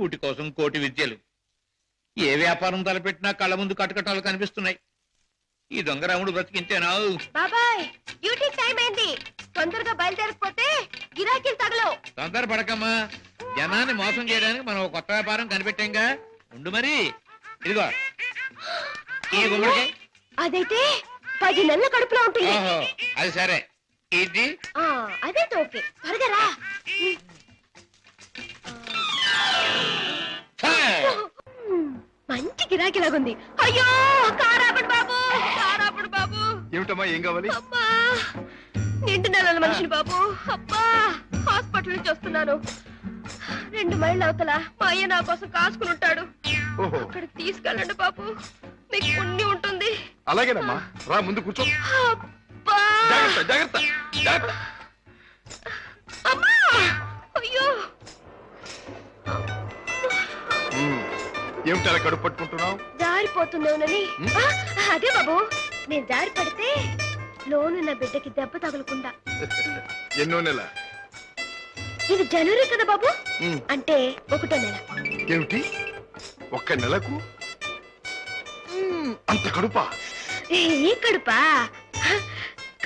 కూటి కోసం కోటి విద్యలు. ఏ వ్యాపారం తలపెట్టినా కళ్ళ ముందు కటకటాలు కనిపిస్తున్నాయి. ఈ దొంగరాముడు బ్రతికింతేనా? బాబాయ్ డ్యూటీ టైం అయింది, తొందరగా బయలుదేరకపోతే గిరాకీలు తగలవు. తొందర పడకమ్మా, జనాన్ని మోసం చేయడానికి మనం ఒక కొత్త వ్యాపారం కనిపెట్టాంగా. ఉండు మరి, ఇదిగో ఈ గుమ్మడికాయ. అదైతే 10 నెలల కడుపులో ఉంటుంది. ఓహో, అది సరే. ఇది అదైతే ఓకే, త్వరగా రా. మంచి గిరాకీలాగుంది. అయ్యో కారాపడు బాబు, కారాపడు బాబు. ఏమిటమ్మా, ఏం కావాలి? అబ్బా నిండు నెలల మనిషిని బాబు. అబ్బా హాస్పిటల్ నుంచి వస్తున్నాను. 2 మైళ్ళ అవతల మా అయ్య నా కోసం కాసుకుని ఉంటాడు. అక్కడికి తీసుకెళ్ళండి బాబు, మీకు పుణ్యం ఉంటుంది. అలాగేనమ్మా, రా ముందు కూర్చో. అబ్బా జాగ్రత్త జాగ్రత్త జాగ్రత్త. అమ్మా అయ్యో. ఏమిటి అలా కడుపు పట్టుకుంటున్నావు? జారిపోతున్నావునని. అదే బాబు, నేను జారి పడితే లోనున్న బిడ్డకి దెబ్బ తగలకుండా. ఎన్నో నెల? ఇది జనవరి కదా బాబు, అంటే 1వ నెల. ఏమిటి 1 నెలకు అంత కడుపా? ఏ కడుపా?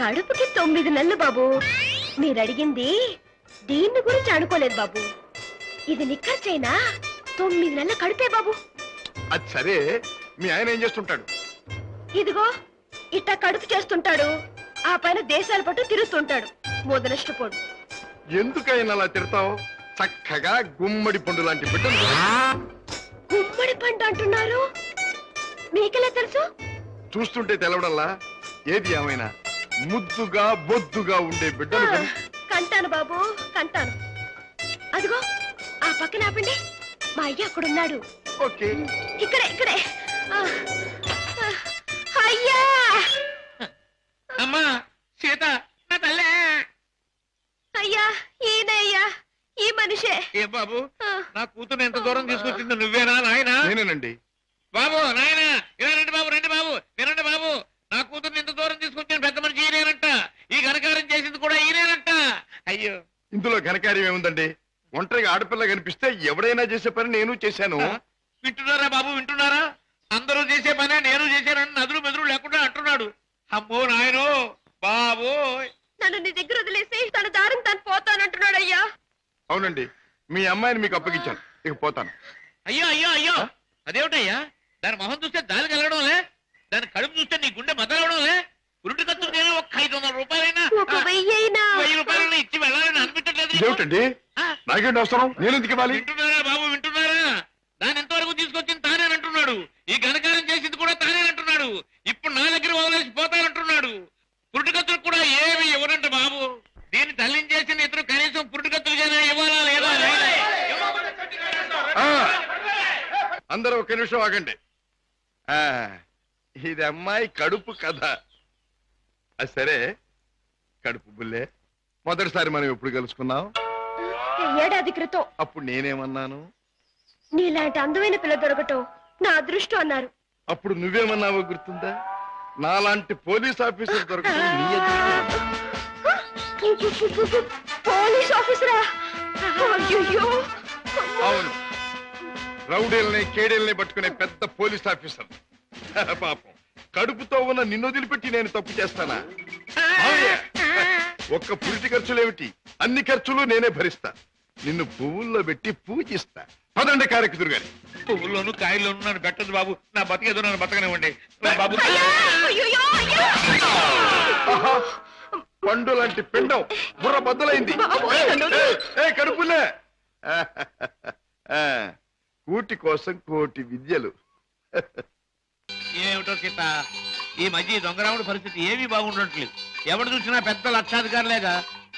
కడుపుకి 9 నెలలు బాబు. మీరు అడిగింది దీన్ని గురించి అనుకోలేదు బాబు. ఇది నిక్కర్చైనా 9 నెలల కడుపే బాబు. అది సరే, మీ ఆయన ఏం చేస్తుంటాడు? ఇదిగో ఇట్టా కడుపు చేస్తుంటాడు, ఆ పైన దేశాల పట్టు తిరుగుతుంటాడు. మొదలష్టపోడు. ఎందుకైనా అలా తిడతావు? చక్కగా గుమ్మడి పండు లాంటి బిడ్డలు. గుమ్మడి పండు అంటున్నారు, మీకెలా తెలుసు? చూస్తుంటే తెలవడంలా. ఏది ఏమైనా ముద్దుగా బొద్దుగా ఉండే బిడ్డలు. కంటాను బాబు, కంటాను. అదిగో ఆ పక్కన ఆపండి, మా అయ్య అక్కడున్నాడు. ఓకే, ఇక్కడే ఇక్కడే. అయ్యా అమ్మా సీత, నా తల్లే. అయ్యా ఈయన అయ్యా, ఈ మనిషే. ఏ బాబు, నా కూతురు ఎంత దూరం తీసుకొచ్చింది నువ్వేనా నాయనా? నేనేనండి. బాబు నాయనా, ఇలా రండి బాబు, రండి బాబు, వినండి బాబు. నా కూతుర్ని ఇంత దూరం తీసుకొచ్చిన పెద్ద మనిషి ఈయనేనంట. ఈ ఘనకారం చేసింది కూడా ఈయనేనంట. అయ్యో, ఇందులో ఘనకార్యం ఏముందండి? ఒంటరిగా ఆడపిల్ల కనిపిస్తే ఎవడైనా చేసే పని నేను చేశాను. వింటున్నారా బాబు, వింటున్నారా? అందరూ చేసే పనే నేను చేశానని నదులు మెదులు లేకుండా అంటున్నాడు. అమ్మో నాయనో బాబు. నన్ను నీ దగ్గర వదిలేసి తన దారిని తను పోతానంటున్నాడు. అయ్యా అవునండి, మీ అమ్మాయిని మీకు అప్పగించాను, ఇక పోతాను. అయ్యో అయ్యో అయ్యో, అదేమిటయ్యా? దాని మొహం చూస్తే దాని కలగడంలే, దాని కడుపు చూస్తే నీ గుండె మదలవడంలే. ఉరుటి ఖర్చు నేను ఒక 500 రూపాయలైనా, 1000 రూపాయలైనా ఇచ్చి వెళ్ళాలని అనిపించట్లేదు. ఏమిటండి నాకేంటి అవసరం? నేను ఎందుకు ఇవ్వాలి? వింటున్నారా బాబు, వింటున్నారా? దాని ఎంతవరకు తీసుకొచ్చింది తానేనంటున్నాడు. ఈ ఘనకారం చేసింది కూడా తానేనంటున్నాడు. ఇప్పుడు నా దగ్గర వదిలేసి పోతానంటున్నాడు. పురుటికత్తులు కూడా ఏమి ఇవ్వనంట బాబు. దీన్ని తల్లించేసిన ఇతరు కనీసం పురుటికత్తులుగానే ఇవ్వాలా లేదా? అందరూ ఒక నిమిషం ఆగండి. ఇది అమ్మాయి కడుపు కథ. అది సరే, కడుపు బుల్లే, మొదటిసారి మనం ఎప్పుడు కలుసుకున్నాం? 1 ఏడాది క్రితం. అప్పుడు నేనేమన్నాను? నీలాంటి అందమైన పిల్ల దొరకటం నా అదృష్టం అన్నారు. అప్పుడు నువ్వేమన్నావో గుర్తుందా? నాలాంటి పోలీస్ ఆఫీసర్ దొరకటం నీ అదృష్టం. పోలీస్ ఆఫీసరా? అయ్యో. అవును, రౌడీల్ని కేడీల్ని పట్టుకునే పెద్ద పోలీస్ ఆఫీసర్. పాపం, కడుపుతో ఉన్న నిన్ను వదిలిపెట్టి నేను తప్పు చేస్తానా? ఒక్క పురిటి ఖర్చులేమిటి, అన్ని ఖర్చులు నేనే భరిస్తా. నిన్ను పువ్వుల్లో పెట్టి పూజిస్తా. పదండి కారెక్కుదురు గాని. పువ్వుల్లోనూ కాయల్లోనూ నన్ను పెట్టదు బాబు. నా బతికేదో నన్ను బతకనివ్వండి బాబు. పండు లాంటి పిండం బుర్ర బద్దలైంది. కడుపులే. కూటి కోసం కోటి విద్యలు. ఏమిటో సీత, ఈ మధ్య దొంగరాముడి పరిస్థితి ఏమీ బాగుండట్లేదు. ఎవడు చూసినా పెద్ద లక్షాధికారులేగా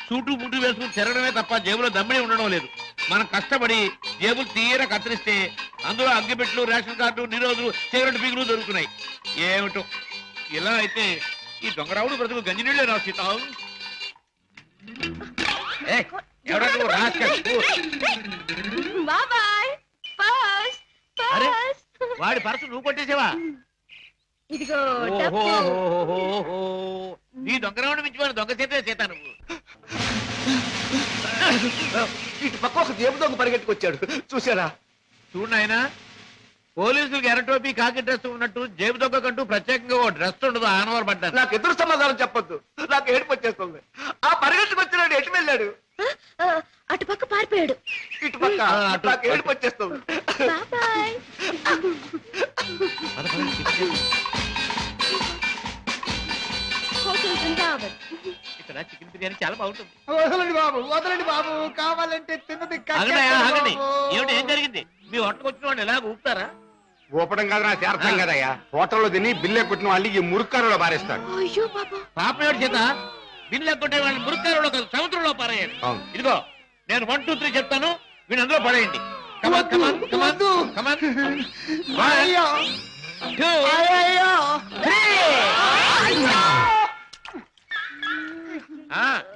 సూటు బుట్టు వేసుకుని తిరగడమే తప్ప జేబులో దమ్మిడి ఉండడం లేదు. మనం కష్టపడి జేబులు తీర కత్తిరిస్తే అందులో అగ్గిపెట్లు, రేషన్ కార్డు, నిరోధులు, సిగరెట్ పీకులు దొరుకుతున్నాయి. ఏమిటో ఇలా అయితే ఈ దొంగరాముడు బ్రతుకు గంజినీళ్ళే రా సీత. వాడి పర్సు నువ్వు కొట్టేసావా? ఇదిగో నీ దొంగరాముడు మించిపోయిన దొంగ చేతే సీత నువ్వు. ఇటు పక్క ఒక జేబు దొంగ పరిగెట్టుకొచ్చాడు, చూసారా? చూడు ఆయన పోలీసులకు ఎర్ర టోపీ కాకి డ్రెస్ ఉన్నట్టు జేబు దొంగకంటూ ప్రత్యేకంగా ఓ డ్రెస్ ఉండదు ఆనవారు పడ్డాను. నాకు ఎదురు సమాధానం చెప్పొద్దు, నాకు ఏడుపు వచ్చేస్తుంది. ఆ పరిగెట్టుకు వచ్చినాడు ఎటు వెళ్ళాడు? అటుపక్క పారిపోయాడు. ఇటు పక్క అటు. నాకు ఏడుపు వచ్చేస్తుంది. బాయ్. హోటల్ బృందావన్. ఇక్కడ చికెన్ బిర్యానీ చాలా బాగుంటుంది. వదలండి బాబు, వదలండి బాబు, కావాలంటే తిన్నది ఆగండి. ఏమిటి ఏం జరిగింది? మీ హోటల్కి వచ్చిన వాళ్ళు ఎలా ఊపుతారా? ఊపడం కాదు నా చేస్తాం కదయ్యా. హోటల్లో తిని బిల్లే కొట్టిన వాళ్ళు ఈ మురుక్కారులో పారేస్తాడు. అయ్యో బాబా. పాప ఏడు చేత బిల్లు ఎక్కొట్టే వాళ్ళు మురుక్కారులో కాదు సముద్రంలో పారేయండి. అవును. ఇదిగో నేను 1 2 3 చెప్తాను, వీళ్ళు అందులో పడేయండి. కమాన్ కమాన్ కమాన్ కమాన్. అయ్యో అయ్యో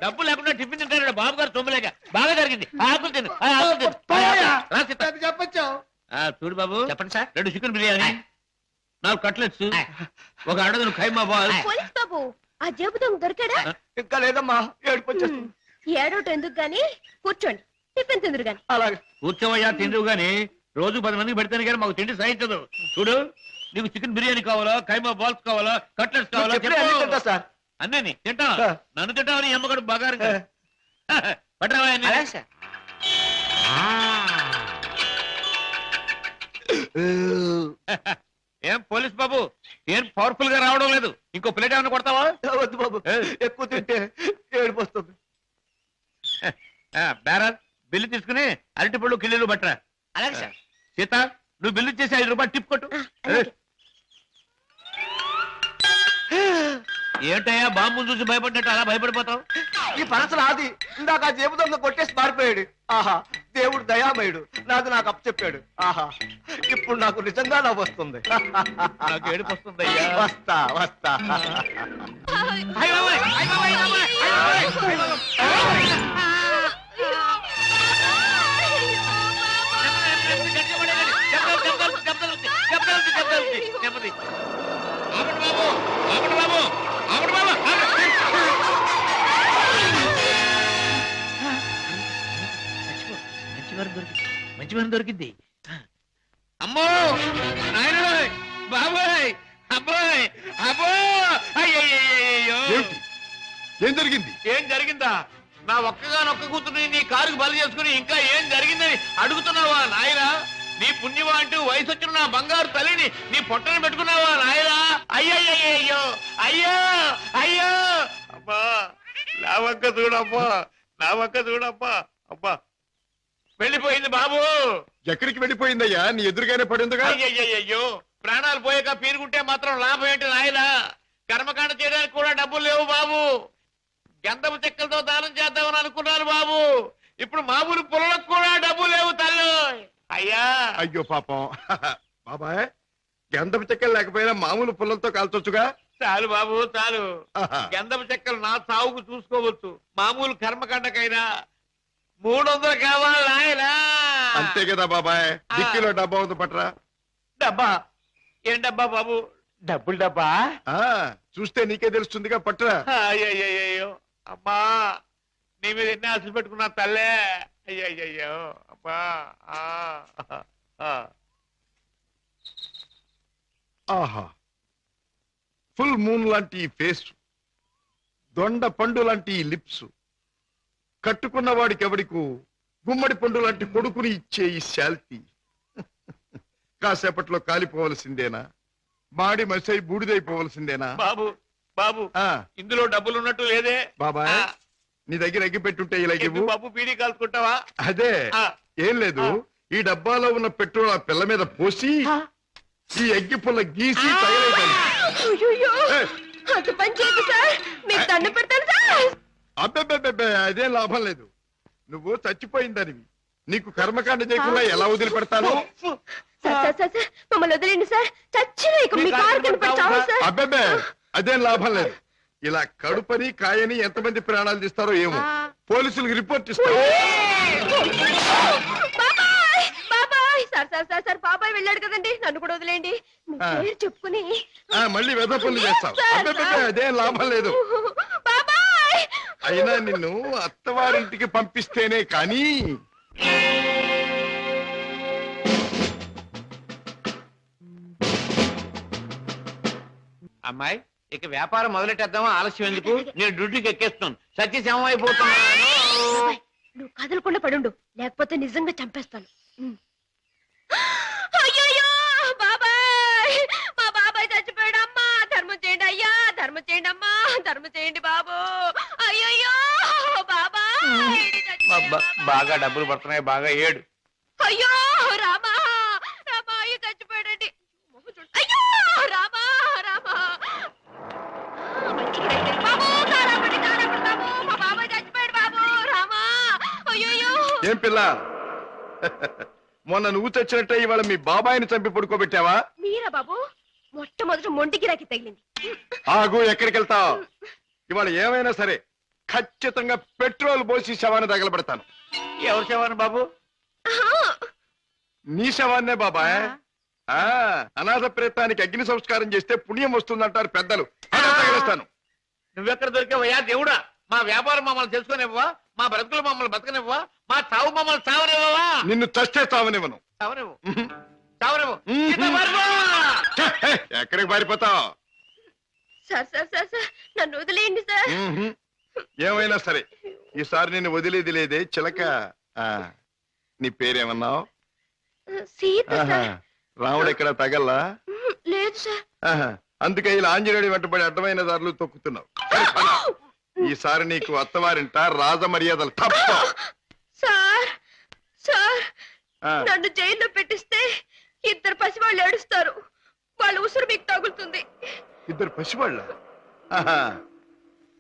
డబ్బు లేకుండా టిఫిన్ తింటాడు బాబు గారు తొమ్మిలేక. బాగా జరిగింది. ఆకులు తిను, ఆకులు తిను. రా సీత. అది చెప్పొచ్చు. చూడు బాబు, చెప్పండి సార్. 2 చికెన్ బిర్యానీ, 4 కట్లెట్స్, 1 అడగను ఖైమా బాల్. పోలీస్ బాబు, ఆ జేబు దొంగ దొరికాడా? ఇంకా లేదమ్మా, ఏడుపు వచ్చేస్తుంది. ఏడోటి ఎందుకు గాని కూర్చోండి, టిఫిన్ తిందురు గాని. అలాగే కూర్చోవయ్యా తిందువు గాని, రోజు 10 మందికి పెడతాను కానీ మాకు తిండి సహించదు. చూడు, నీకు చికెన్ బిర్యానీ కావాలా, ఖైమా బాల్స్ కావాలా, కట్లెట్స్ కావాలా చెప్పినా అన్ని తింటా సార్. అన్నీ తింటా. నన్ను తింటావని అమ్మగాడు బాగా పట్టరావా? అలాగే సార్. ఏం పోలీస్ బాబు, ఏం పవర్ఫుల్ గా రావడం లేదు? ఇంకో ప్లేట్ ఏమైనా కొడతావా? వద్దు బాబు, ఎక్కువ తింటే ఏడుపు వస్తుంది. బేరర్ బిల్లు తీసుకుని అరటి పళ్ళు కిళ్ళలు పట్టరా. అలాగే సార్. సీత, నువ్వు బిల్లు చేసి 5 రూపాయలు టిప్ కొట్టు. అలాగే. ఏంటయ్యా బాంబులు చూసి భయపడ్డట్టు అలా భయపడిపోతావు? ఈ పనసలు ఆది ఇందాక ఆ జేబు దొంగ కొట్టేసి పారిపోయాడు. ఆహా, దేవుడు దయామయుడు, నాకు నాకు అప్పచెప్పాడు. ఆహా, ఇప్పుడు నాకు నిజంగా నవ్వు వస్తుంది. నాకు ఏడుపు వస్తుందయ్యా. వస్తా వస్తా. అయ్ బాబోయ్, అయ్ బాబోయ్, అయ్ బాబోయ్, అయ్ బాబోయ్, అయ్ బాబోయ్. నెమ్మది. ఆపండి బాబు, ఆపండి బాబు, ఆపండి బాబు, ఆపండి. మంచి వారం దొరికింది. అమ్మో నాయనోయ్, బాబోయ్, అబ్బాయ్, అబ్బో, అయ్యయ్యో. ఏమిటి? ఏం జరిగింది? ఏం జరిగిందా? నా ఒక్కగానొక్క కూతుర్ని నీ కారుకు బలి చేసుకుని ఇంకా ఏం జరిగిందని అడుగుతున్నావా నాయనా? నీ పుణ్యమా అంటూ వయసు వచ్చిన నా బంగారు తల్లిని నీ పొట్టని పెట్టుకున్నావా నాయనా? అయ్యయ్యో, అయ్యో అయ్యో, అబ్బా నా వంక చూడమ్మా, నా వంక చూడమ్మా. అబ్బా, వెళ్ళిపోయింది బాబు. ఎక్కడికి వెళ్ళిపోయిందయ్యా? నీ ఎదురుగానే పడిందిగా. అయ్యయ్యో, ప్రాణాలు పోయాక పీరుగుంటే మాత్రం లాభం ఏంటి నాయనా? కర్మకాండ చేయడానికి కూడా డబ్బులు లేవు బాబు. గంధపు చెక్కలతో దానం చేద్దామని అనుకున్నాను బాబు. ఇప్పుడు మామూలు పొలకు కూడా డబ్బు లేవు తల్లి. అయ్యా, అయ్యో పాపం. బాబాయ్, గంధపు చెక్కలు లేకపోయినా మామూలు పుల్లలతో కాల్చొచ్చుగా. చాలు బాబు చాలు. ఆహా. గంధపు చెక్కలు నా సాగుకు చూసుకోవచ్చు, మామూలు కర్మకాండకైనా 300 కావాలి నాయనా. అంతే కదా బాబాయ్. డిక్కీలో డబ్బా ఉంది, పట్రా. డబ్బా? ఏం డబ్బా బాబు? డబ్బులు డబ్బా? ఆ, చూస్తే నీకే తెలుస్తుందిగా, పట్రా. అయ్యయ్యో, అమ్మా నీ మీద ఎన్ని ఆశలు పెట్టుకున్నా తల్లే. అయ్యయ్యో, అమ్మా. ఆహా, ఫుల్ మూన్ లాంటి ఈ ఫేస్, దొండ పండు లాంటి ఈ లిప్స్, కట్టుకున్న వాడికి ఎవడికు గుమ్మడి పండు లాంటి కొడుకుని ఇచ్చే ఈ శాల్తీ కాసేపట్లో కాలిపోవలసిందేనా? మాడి మసై బూడిదైపోవలసిందేనా? బాబు బాబు, ఆ, ఇందులో డబ్బులు ఉన్నట్టు లేదే. బాబాయ్, నీ దగ్గర ఎగ్గి పెట్టుంటే ఇలాగివ్వు. ఎందుకు బాబు బీడీ కాల్చుకుంటావా? అదే, ఆ. ఏం లేదు, ఈ డబ్బాలో ఉన్న పెట్రోల్ ఆ పిల్ల మీద పోసి ఈ ఎగ్గి పుల్ల గీసి తగలేదాన్ని. అయ్యయ్యో, అంత పని చేయదు సార్, మీకు దండం పెడతాను సార్. అబ్బెబ్బెబ్బెబ్బే, అదేం లాభం లేదు. నువ్వు చచ్చిపోయిందనివి, నీకు కర్మకాండ చేయకుండా ఎలా వదిలిపెడతాను? సార్, మమ్మల్ని వదిలేండి సార్. చచ్చినా ఇక మీ కారు కనిపెడతాము సార్. అబ్బెబ్బే, అదేం లాభం లేదు. ఇలా కడుపని కాయని ఎంతమంది ప్రాణాలు తీస్తారో ఏమో. పోలీసులకు రిపోర్ట్ ఇస్తారు. బాబాయ్, బాబాయ్, సార్ బాబాయ్ వెళ్ళాడు కదండి, నన్ను కూడా వదిలేండి. మీ పేరు చెప్పుకుని మళ్ళీ వెధ పనులు చేస్తావు. అబ్బెబ్బెబ్బే, అదేం లాభం లేదు. బాబాయ్. అయినా నిన్ను అత్తవారింటికి పంపిస్తేనే కానీ అమ్మాయి ఇక వ్యాపారం మొదలెట్టేద్దామా, ఆలస్యం ఎందుకు? నేను డ్యూటీకి ఎక్కేస్తున్నాను, సత్యశమం అయిపోతున్నాను. బాబాయ్, నువ్వు కదలకుండా పడుండు, లేకపోతే నిజంగా చంపేస్తాను. అయ్యయ్యో బాబాయ్, మా బాబాయ్ చచ్చిపోయాడు. అమ్మా ధర్మం చేయండి, అయ్యా ధర్మం చేయండి, అమ్మా ధర్మం చేయండి బాబు. అయ్యయ్యో బాబాయ్ బాగా డబ్బులు పడుతున్నాయి, బాగా ఏడు. అయ్యో రామా రామా, అయ్యో చచ్చిపోయాడండి. అయ్యో రామా రామా, బాబు కారాపడి కారాపడి బాబు, మా బాబాయ్ చచ్చిపోయాడు బాబు. రామా అయ్యో. ఏం పిల్ల, మొన్న నువ్వు చచ్చినట్టే ఇవాళ మీ బాబాయిని చంపి పడుకోబెట్టావా? మీరా బాబు? మొట్టమొదటి మొండి గిరాకి తగిలింది. ఆగు, ఎక్కడికి వెళ్తావు? ఇవాళ ఏమైనా సరే ఖచ్చితంగా పెట్రోల్ పోసి శవాన్ని తగలబెడతాను. ఎవరు శవాన్ని బాబు? నీ శవాన్నే బాబాయ్. అనాథ ప్రేతానికి అగ్ని సంస్కారం చేస్తే పుణ్యం వస్తుందంటారు పెద్దలు. అదే తగిలేస్తాను. నువ్వెక్కడ దొరికావయ్యా దేవుడా? మా వ్యాపారం మమ్మల్ని తెలుసుకునివ్వవా? మా బ్రతుకులు మమ్మల్ని బతకనివ్వవా? మా చావు మమ్మల్ని చావనివ్వవా? నిన్ను చస్తే చావనివ్వను. చావనివ్వు, చావనివ్వు. ఎక్కడికి పారిపోతావు? సార్ సార్ సార్ సార్, నన్ను వదిలేయండి సార్. ఏమైనా సరే ఈసారి నేను వదిలేది లేదే చిలక. నీ పేరేమన్నావు? సీత సార్. రాముడు ఎక్కడ తగల్లా? లేదు సార్. అందుకే ఇలా ఆంజనేయుడి వెంటబడి అడ్డమైన దారులు తొక్కుతున్నావు. సరే, పద. ఈసారి నీకు అత్తవారింట రాజ మర్యాదలు తప్ప. సార్ సార్, నన్ను జైల్లో పెట్టిస్తే ఇద్దరు పసివాళ్ళు ఏడుస్తారు. వాళ్ళ ఉసురు మీకు తగులుతుంది. ఇద్దరు పసివాళ్ళ?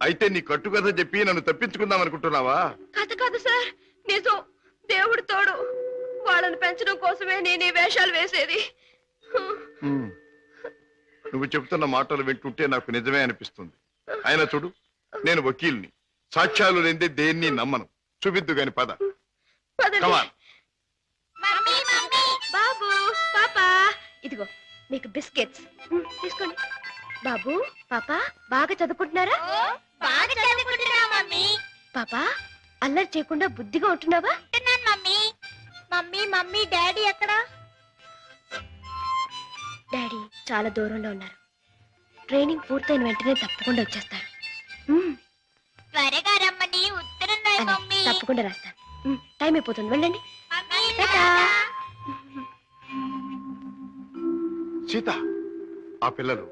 అయితే నీ కట్టుకథ చెప్పి నన్ను తప్పించుకుందాం అనుకుంటున్నావా? కథ కాదు సార్, నిజం. దేవుడు తోడు. వాళ్ళని పెంచడం కోసమే నేను ఈ వేషాలు వేసేది. నువ్వు చెబుతున్న మాటలు వింటుంటే నాకు నిజమే అనిపిస్తుంది. అయినా చూడు, నేను వకీల్ని, సాక్ష్యాలు లేదే దేన్ని నమ్మను. చూపిద్దు గాని పద. పదండి. Come on. బాబు పాపా, ఇదిగో మీకు బిస్కెట్స్ తీసుకోండి. బాబు పాపా, బాగా చదువుకుంటున్నారా? బాగా చదువుకుంటున్నా మమ్మీ. పాపా, అల్లరి చేయకుండా బుద్ధిగా ఉంటున్నావా? ఉంటున్నాను మమ్మీ. మమ్మీ మమ్మీ డాడీ ఎక్కడ? డాడీ చాలా దూరంలో ఉన్నారు. ట్రైనింగ్ పూర్తయిన వెంటనే తప్పకుండా వచ్చేస్తారు. త్వరగా రమ్మని ఉత్తరం రాయి అలాగే, మమ్మీ. తప్పకుండా రాస్తాను. టైం అయిపోతుంది, వెళ్ళండి. మమ్మీ, టాటా. సీత, ఆ పిల్లలు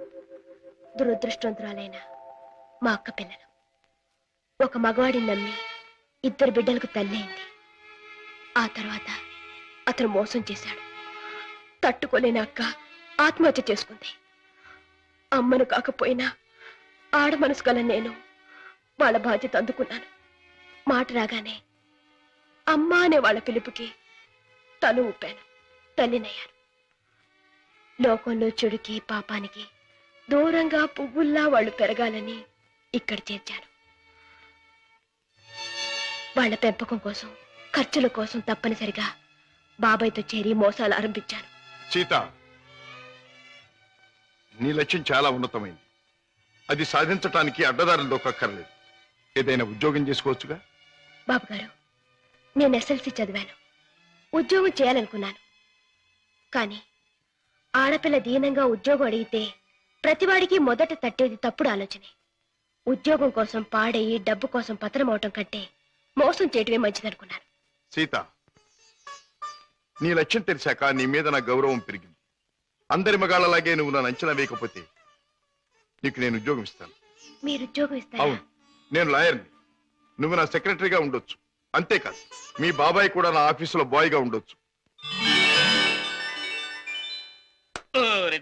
దురదృష్టవంతురాలైన మా అక్క పిల్లలు. ఒక మగవాడిని నమ్మి ఇద్దరు బిడ్డలకు తల్లయింది. ఆ తర్వాత అతను మోసం చేశాడు. తట్టుకోలేని అక్క ఆత్మహత్య చేసుకుంది. అమ్మను కాకపోయినా ఆడ మనసు గల నేను వాళ్ళ బాధ్యత అందుకున్నాను. మాట రాగానే అమ్మ అనే వాళ్ళ పిలుపుకి తల ఊపాను. తల్లినయ్యాను. లోకంలో చెడుకి పాపానికి దూరంగా పువ్వుల్లా వాళ్ళు పెరగాలని ఇక్కడ చేర్చాను. వాళ్ళ పెంపకం కోసం, ఖర్చుల కోసం తప్పనిసరిగా బాబాయ్తో చేరి మోసాలు ఆరంభించాను. సీత, నీ లక్ష్యం చాలా ఉన్నతమైంది. అది సాధించటానికి అడ్డదారులు దొక్కక్కర్లేదు. ఏదైనా ఉద్యోగం చేసుకోవచ్చుగా? బాబు గారు, నేను ఎస్ఎల్సి చదివాను. ఉద్యోగం చేయాలనుకున్నాను. కానీ ఆడపిల్ల దీనంగా ఉద్యోగం అడిగితే ప్రతివాడికి మొదట తట్టేది తప్పుడు ఆలోచనే. ఉద్యోగం కోసం పాడయి డబ్బు కోసం పతనం అవటం కంటే మోసం చేయటమే మంచిదనుకున్నాను. సీత, నీ లక్ష్యం తెలిసాక నీ మీద నా గౌరవం పెరిగింది. అందరి మగాళ్ళలాగే నువ్వు నన్ను అంచనా వేయకపోతే నీకు నేను ఉద్యోగం ఇస్తాను. మీరు ఉద్యోగం ఇస్తారా? అవును, నేను లాయర్ని. నువ్వు నా సెక్రటరీగా ఉండొచ్చు. అంతేకాదు, మీ బాబాయ్ కూడా నా ఆఫీసులో బాయ్గా ఉండొచ్చు.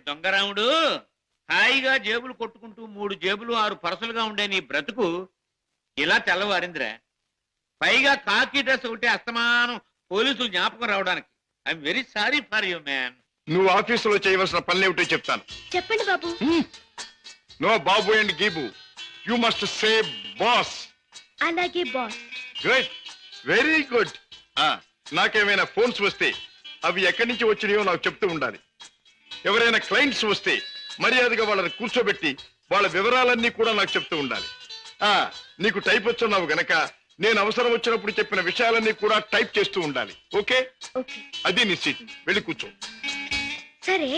దొంగరాముడు, హాయిగా జేబులు కొట్టుకుంటూ 3 జేబులు 6 పరసలుగా ఉండే నీ బ్రతుకు ఇలా తెల్లవారిందిరా. పైగా కాకి డ్రెస్ ఒకటి అస్తమానం పోలీసులు జ్ఞాపకం రావడానికి. I'm very sorry for you man. నువ్వు ఆఫీసులో చేయవలసిన పనులేమిటో చెప్తాను. చెప్పండి బాబు. నో బాబు అండ్ గీబు, యు మస్ట్ సే బాస్. అలాగే బాస్. Good, very good. నాకేమైనా ఫోన్స్ వస్తే అవి ఎక్కడి నుంచి వచ్చినాయో నాకు చెప్తూ ఉండాలి. ఎవరైనా క్లయింట్స్ వస్తే మర్యాదగా వాళ్ళని కూర్చోబెట్టి వాళ్ళ వివరాలన్నీ కూడా నాకు చెప్తూ ఉండాలి. నీకు టైప్ వచ్చున్నావు గనక నేను అవసరం వచ్చినప్పుడు చెప్పిన విషయాలన్నీ కూడా టైప్ చేస్తూ ఉండాలి. ఓకే? ఓకే. అది నీ సీట్, వెళ్ళి కూర్చో. సరే,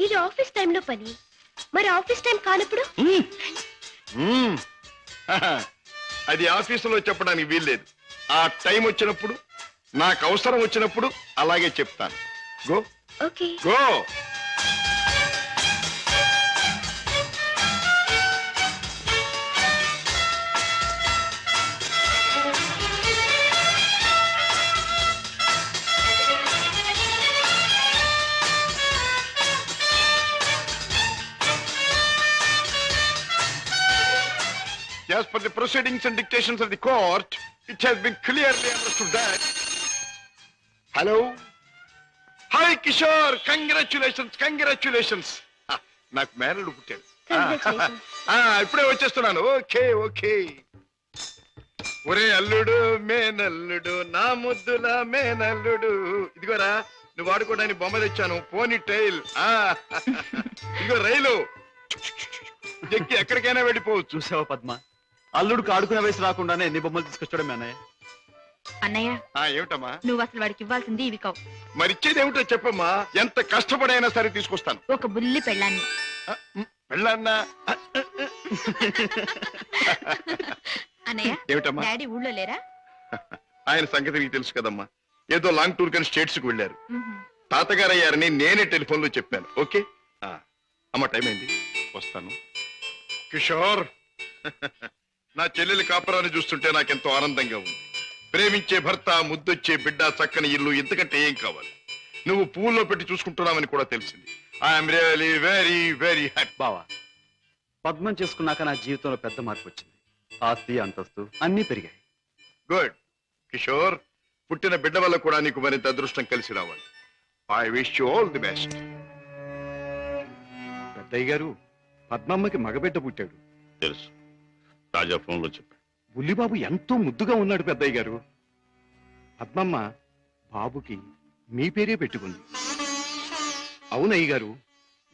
ఇది ఆఫీస్ టైంలో పని. మరి ఆఫీస్ టైం కానప్పుడు మ్మ్. అది ఆఫీసులో చెప్పడానికి వీల్లేదు. ఆ టైం వచ్చినప్పుడు, నాకు అవసరం వచ్చినప్పుడు అలాగే చెప్తాను. Go okay. Go. As per the proceedings and dictations of the court, it has been clearly understood that... Hello? Hi, Kishore! Congratulations, congratulations! నాకు మేనల్లుడు పుట్టాడు. Congratulations. ఇప్పుడే వచ్చేస్తున్నాను. Okay okay. ఒరే అల్లుడు, మేనల్లుడు, నా ముద్దుల మేనల్లుడు. ఇదిగోరా, నువ్వు వాడుకోవడానికి బొమ్మ తెచ్చాను. పోనీ టైల్. ఇదిగో రైలు ఎక్కి ఎక్కడికైనా వెళ్ళిపోవచ్చు. చూసావా పద్మ, అల్లుడికి ఆడుకునే వయసు రాకుండానే ఎన్ని బొమ్మలు తీసుకొచ్చాడు మీ అన్నయ్య. అన్నయ్య, ఏమిటమ్మా? నువ్వు అసలు వాడికి ఇవ్వాల్సింది ఇవి కావు. మరిచ్చేది ఏమిటో చెప్పమ్మా. ఎంత కష్టపడైనా సరే తీసుకొస్తాను. ఒక బుల్లి పెళ్ళాన్ని. వెళ్ళన్నా. అన్నయ్య, ఏమిటమ్మా? డాడీ ఊళ్ళో లేరా? ఆయన సంగతి నీకు తెలుసు కదమ్మా. ఏదో లాంగ్ టూర్ కానీ స్టేట్స్ కు వెళ్ళారు. తాతగారు అయ్యారని నేనే టెలిఫోన్ లో చెప్పాను. ఓకే అమ్మ, టైం అయింది, వస్తాను. కిషోర్, నా చెల్లెలి కాపురాన్ని చూస్తుంటే నాకెంతో ఆనందంగా ఉంది. ప్రేమించే భర్త, ముద్దొచ్చే బిడ్డ, చక్కని ఇల్లు, ఇంతకంటే ఏం కావాలి? నువ్వు పువ్వుల్లో పెట్టి చూసుకుంటున్నావని కూడా తెలిసింది. I'm really very very happy. బావా, పద్మం చేసుకున్నాక నా జీవితంలో పెద్ద మార్పు వచ్చింది. ఆస్తి, అంతస్తు అన్నీ పెరిగాయి. గుడ్ కిషోర్, పుట్టిన బిడ్డ వల్ల కూడా నీకు మరింత అదృష్టం కలిసి రావాలి. I wish you all the best. పెద్దయ్య గారు, పద్మమ్మకి మగబిడ్డ పుట్టాడు. తెలుసు, రాజా ఫోన్ లో చెప్పాడు. బుల్లిబాబు ఎంతో ముద్దుగా ఉన్నాడు పెద్దయ్య గారు. పద్మమ్మ బాబుకి మీ పేరే పెట్టుకుంది. అవునయ్య గారు,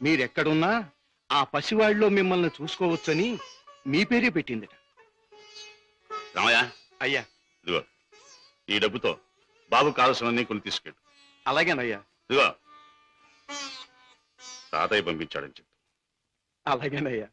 మీరెక్కడున్నా ఆ పసివాళ్ళలో మిమ్మల్ని చూసుకోవచ్చని మీ పేరే పెట్టిందిట. రామయ్య, అయ్యా. ఇదిగో ఈ డబ్బుతో బాబు కావలసినవన్నీ కొని తీసుకెళ్ళు. అలాగేనయ్యా. ఇదిగో తాతయ్య పంపించాడని చెప్పు. అలాగేనయ్యా.